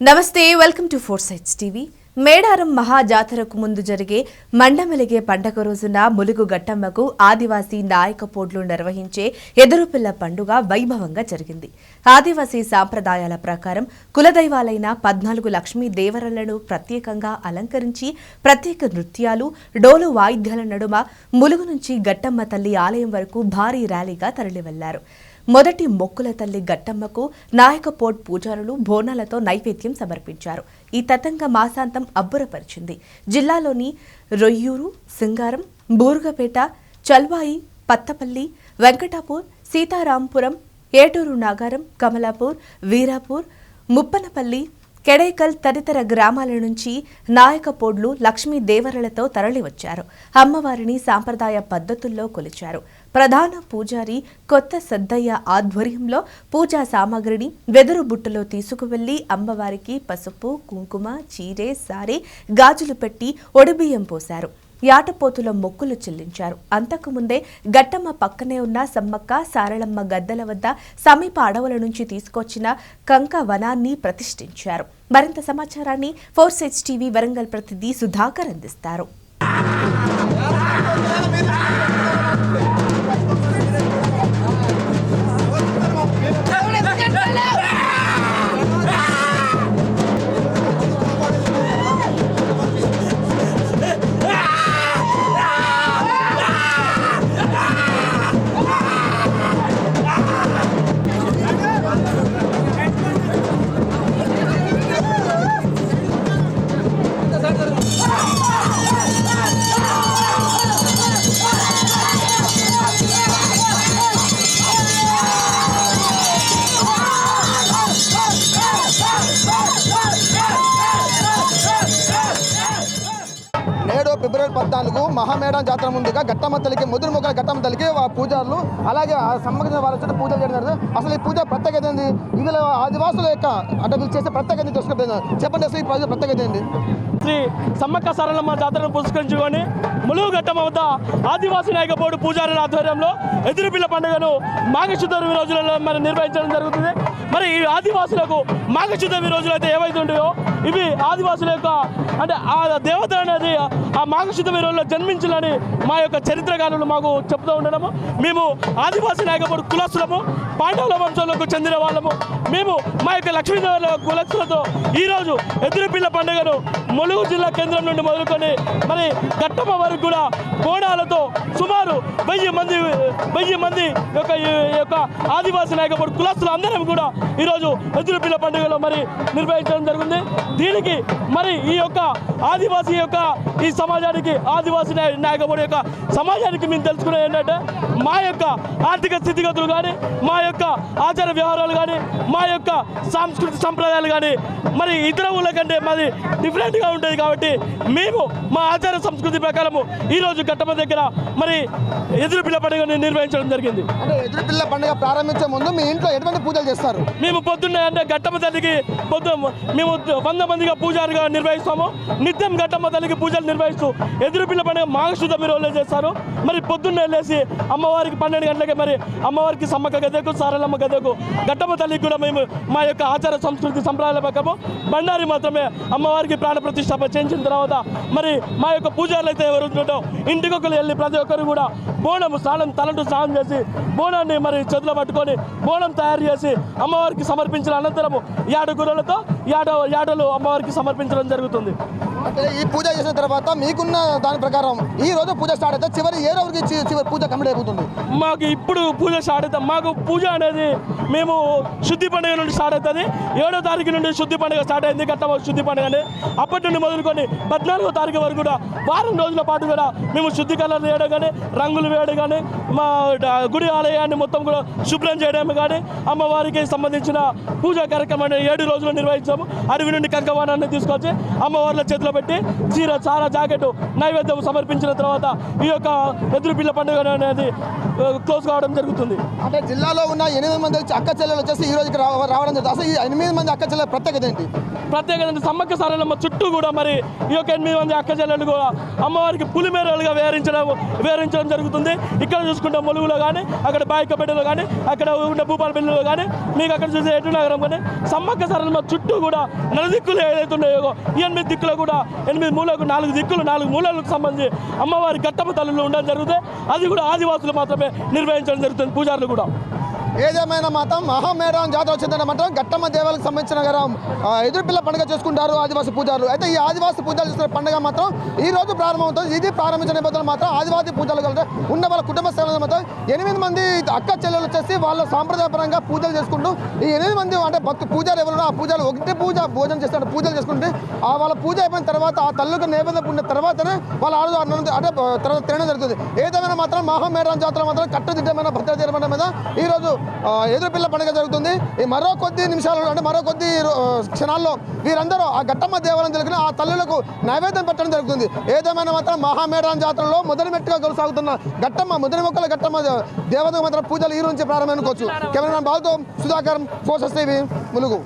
నమస్తే welcome to four sights TV. Medaram మహాజాతరకు ముందు జరిగే మండమెలిగే పండగ రోజున ములుగు గట్టమ్మకు ఆదివాసీ నాయక పోడ్లు నిర్వహించే ఎదురుపిల్ల పండుగ వైభవంగా జరిగింది. ఆదివాసీ సాంప్రదాయాల ప్రకారం కులదైవాలైన 14 లక్ష్మీ దేవరలను ప్రత్యేకంగా అలంకరించి ప్రత్యేక నృత్యాలు, డోలు వాయిద్యాల నడుమ ములుగు నుంచి గట్టమ్మ తల్లి ఆలయం వరకు భారీ ర్యాలీగా తరలివెళ్లారు. మొదటి మొక్కుల తల్లి గట్టమ్మకు నాయకపోడ్ పూజారులు బోనాలతో నైవేద్యం సమర్పించారు. ఈ తతంగ మాసాంతం అబ్బురపరిచింది. జిల్లాలోని రొయ్యూరు, సింగారం, బూరుగపేట, చల్వాయి, పత్తపల్లి, వెంకటాపూర్, సీతారాంపురం, ఏటూరు నాగారం, కమలాపూర్, వీరాపూర్, ముప్పనపల్లి, కెడైకల్ తదితర గ్రామాల నుంచి నాయకపోడ్లు లక్ష్మీ దేవరలతో తరలివచ్చారు. అమ్మవారిని సాంప్రదాయ పద్ధతుల్లో కొలిచారు. ప్రధాన పూజారి కొత్త సద్దయ్య ఆధ్వర్యంలో పూజా సామాగ్రిని వెదురు బుట్టలో తీసుకువెళ్లి అమ్మవారికి పసుపు, కుంకుమ, చీరె, సారె, గాజులు పెట్టి ఒడిబియ్యం పోశారు. యాటపోతుల మొక్కులు చెల్లించారు. అంతకుముందే గట్టమ్మ పక్కనే ఉన్న సమ్మక్క సారళమ్మ గద్దల వద్ద సమీప అడవుల నుంచి తీసుకొచ్చిన కంక వనాన్ని ప్రతిష్ఠించారు. మరింత సమాచారాన్ని ఫోర్ సైట్స్ టీవీ వరంగల్ ప్రతినిధి సుధాకర్ అందిస్తారు. ఫిబ్రవరి 14 మహామేడం జాతర ముందుగా గట్టమ్మ తల్లికి ముదురు మొక్కల గట్టమ్మ తల్లికి పూజారులు అలాగే సంబంధించిన వాళ్ళ చేత పూజలు చేయడం జరుగుతుంది. అసలు ఈ పూజ ప్రత్యేకత ఏంది, ఇందులో ఆదివాసుల యొక్క అంటే వీళ్ళు చేసే ప్రత్యేకత తెలుసుకుంటుంది. చెప్పండి, అసలు ఈ పూజ ప్రత్యేకత ఏంది? శ్రీ సమ్మక్క సారలమ్మ జాతరను పురస్కరించుకొని ములుగు గట్టమ్మ వద్ద ఆదివాసీ నాయకపోడు పూజారుల ఆధ్వర్యంలో ఎదురుపిల్ల పండుగను మాఘశుద్ధ రోజులలో మరి నిర్వహించడం జరుగుతుంది. మరి ఈ ఆదివాసులకు మాఘశుద్ధ రోజులు అయితే ఏవైతే ఉంటాయో ఇవి ఆదివాసుల యొక్క అంటే ఆ దేవత అనేది ఆ మాఘశుద్ధ రోజుల్లో జన్మించాలని మా యొక్క చరిత్రకారులు మాకు చెప్తూ ఉండడము. మేము ఆదివాసీ నాయకపోడు కులస్తులము, పాండవుల వంశంలోకి చెందిన వాళ్ళము. మేము మా యొక్క లక్ష్మీదేవుల కులస్తులతో ఈరోజు ఎదురుపిల్ల పండుగను ములుగు జిల్లా కేంద్రం నుండి మొదలుకొని మరి గట్టమ్మ వరకు కూడా బోనాలతో సుమారు 1000 మంది యొక్క ఆదివాసీ నాయకపోడు కులస్తులు అందరం కూడా ఈరోజు ఎదురుపిల్ల పండుగలో మరి నిర్వహించడం జరిగింది. దీనికి మరి ఈ యొక్క ఆదివాసీ యొక్క ఈ సమాజానికి ఆదివాసీ నాయకపోడు యొక్క సమాజానికి మేము తెలుసుకునేది ఏంటంటే మా యొక్క ఆర్థిక స్థితిగతులు కానీ, మా యొక్క ఆచార వ్యవహారాలు కానీ, మా యొక్క సాంస్కృతిక సంప్రదాయాలు కానీ మరి ఇతర ఊళ్ళ కంటే మాది డిఫరెంట్గా ఉంటుంది. కాబట్టి మేము మా ఆచార సంస్కృతి ప్రకారము ఈరోజు గట్టమ్మ దగ్గర మరి ఎదురుపిల్ల పండుగను నిర్వహించడం జరిగింది. అంటే ఎదురుపిల్ల పండుగ ప్రారంభించే ముందు మీ ఇంట్లో ఎటువంటి పూజలు చేస్తారు? మేము పొద్దున్నే అంటే గట్టమ్మ తల్లికి మేము 100 మందిగా పూజారిగా నిర్వహిస్తాము. నిత్యం గట్టమ్మ తల్లికి పూజలు నిర్వహిస్తూ ఎదురుపిల్ల పండుగ మాఘశుద్ధ రోజులో చేస్తారు. మరి పొద్దున్నే వెళ్ళేసి అమ్మవారికి 12 గంటలకి మరి అమ్మవారికి సమ్మక్క గద్దెకు, సారలమ్మ గద్దెకు, గట్టమ్మ తల్లికి కూడా మేము మా యొక్క ఆచార సంస్కృతి సంప్రదాయాల ప్రకారం బండారి మాత్రమే అమ్మవారికి ప్రాణ ప్రతిష్టాపన చేయించిన తర్వాత మరి మా యొక్క పూజారులు అయితే ఎవరు ఉంటుంటో ఇంటికొకరు వెళ్ళి ప్రతి ఒక్కరు కూడా బోనం తలంటూ స్నానం చేసి బోనాన్ని మరి చేతిలో పట్టుకొని బోనం తయారు చేసి అమ్మవారికి సమర్పించిన అనంతరము యాడగురులతో యాడలు అమ్మవారికి సమర్పించడం జరుగుతుంది. అంటే ఈ పూజ చేసిన తర్వాత మీకున్న దాని ప్రకారం ఈ రోజు పూజ స్టార్ట్ అయితే చివరి ఏ రోజుకి చివరి పూజ కంప్లీట్ అయిపోతుంది? మాకు ఇప్పుడు పూజ స్టార్ట్ అవుతుంది. మాకు పూజ అనేది మేము శుద్ధి పండుగ నుండి స్టార్ట్ అవుతుంది. 7వ తారీఖు నుండి శుద్ధి పండుగ స్టార్ట్ అయింది. గట్టమ్మ శుద్ధి పండుగ అనేది అప్పటి నుండి మొదలుకొని 14వ తారీఖు వరకు కూడా వారం రోజుల పాటు కూడా మేము శుద్ధి కలర్లు వేయడం కానీ, రంగులు వేయడం కానీ, మా గుడి ఆలయాన్ని మొత్తం కూడా శుభ్రం చేయడం కానీ, అమ్మవారికి సంబంధించిన పూజా కార్యక్రమాన్ని 7 రోజులు నిర్వహించాము. అడవి నుండి కంకవానాన్ని తీసుకొచ్చి అమ్మవార్ల చేతిలో కూర్చోబెట్టి చీర చార జాకెట్ నైవేద్యం సమర్పించిన తర్వాత ఈ యొక్క ఎదురు పిల్ల పండుగ అనేది క్లోజ్ కావడం జరుగుతుంది. అంటే జిల్లాలో ఉన్న 8 మంది అక్క చెల్లెలు వచ్చేసి ఈ రోజుకి రావడం జరుగుతుంది. అసలు ఈ 8 మంది అక్క చెల్లెల ప్రత్యేకత ఏంటి? ప్రత్యేకత సమ్మక్క సారలమ్మ చుట్టూ కూడా మరి ఈ యొక్క 8 మంది అక్క చెల్లెలు కూడా అమ్మవారికి పులిమేరలుగా వేరించడం జరుగుతుంది. ఇక్కడ చూసుకుంటే ములుగులో కానీ, అక్కడ బాయికపేటలో కానీ, అక్కడ ఉండే భూపాలపల్లిలో కానీ, మీకు అక్కడ చూసే ఎటు నగరం కానీ సమ్మక్క సారలమ్మ చుట్టూ కూడా నలుదిక్కులు ఏదైతే ఉన్నాయో ఈ 8 దిక్కులు కూడా 8 మూలకు 4 దిక్కులు 4 మూలలకు సంబంధించి అమ్మవారి గట్టమ్మ తల్లులు ఉండడం జరుగుతుంది. అది కూడా ఆదివాసులు మాత్రమే నిర్వహించడం జరుగుతుంది, పూజారులు కూడా. ఏదేమైనా మాత్రం మహామేడం జాతర వచ్చిందంటే మాత్రం గట్టమ్మ దేవాలకు సంబంధించిన ఎదురుపిల్ల పండుగ చేసుకుంటారు ఆదివాసీ పూజారులు. అయితే ఈ ఆదివాసీ పూజలు చేస్తున్న పండుగ మాత్రం ఈ రోజు ప్రారంభమవుతుంది. ఇది ప్రారంభించిన నేపథ్యంలో మాత్రం ఆదివాసీ పూజలు కలిసి ఉన్న వాళ్ళ కుటుంబ స్థాయిలో మాత్రం 8 మంది అక్క చెల్లెలు వచ్చేసి వాళ్ళ సాంప్రదాయపరంగా పూజలు చేసుకుంటూ ఈ 8 మంది అంటే భక్తు పూజలు ఎవరు ఆ పూజలు ఒకటి పూజ భోజనం చేస్తారు, పూజలు చేసుకుంటే ఆ వాళ్ళ పూజ అయిపోయిన తర్వాత ఆ తల్లుకు నైవేద్యం ఉన్న తర్వాతనే వాళ్ళ ఆరు అంటే తర్వాత తినడం జరుగుతుంది. ఏదేమైనా మాత్రం మహామేడం జాతర మాత్రం కట్టుదిట్టమైన భద్రత తీర్మానం మీద ఈ రోజు ఎదురుపిల్ల పండుగ జరుగుతుంది. ఈ మరో కొద్ది నిమిషాలలో అంటే మరో కొద్ది క్షణాల్లో వీరందరూ ఆ గట్టమ్మ దేవాలయం తెలిగిన ఆ తల్లులకు నైవేద్యం పెట్టడం జరుగుతుంది. ఏదేమైనా మాత్రం మహామేడం జాతరలో మొదటి మెట్టుగా కొనసాగుతున్న గట్టమ్మ ముదిరి మొక్కల గట్టమ్మ దేవతకు మాత్రం పూజలు ఈ నుంచి ప్రారంభించుకోవచ్చు. కెమెరామెన్ బాల్తో సుధాకర్, ఫోర్సెస్ టీవీ, ములుగు.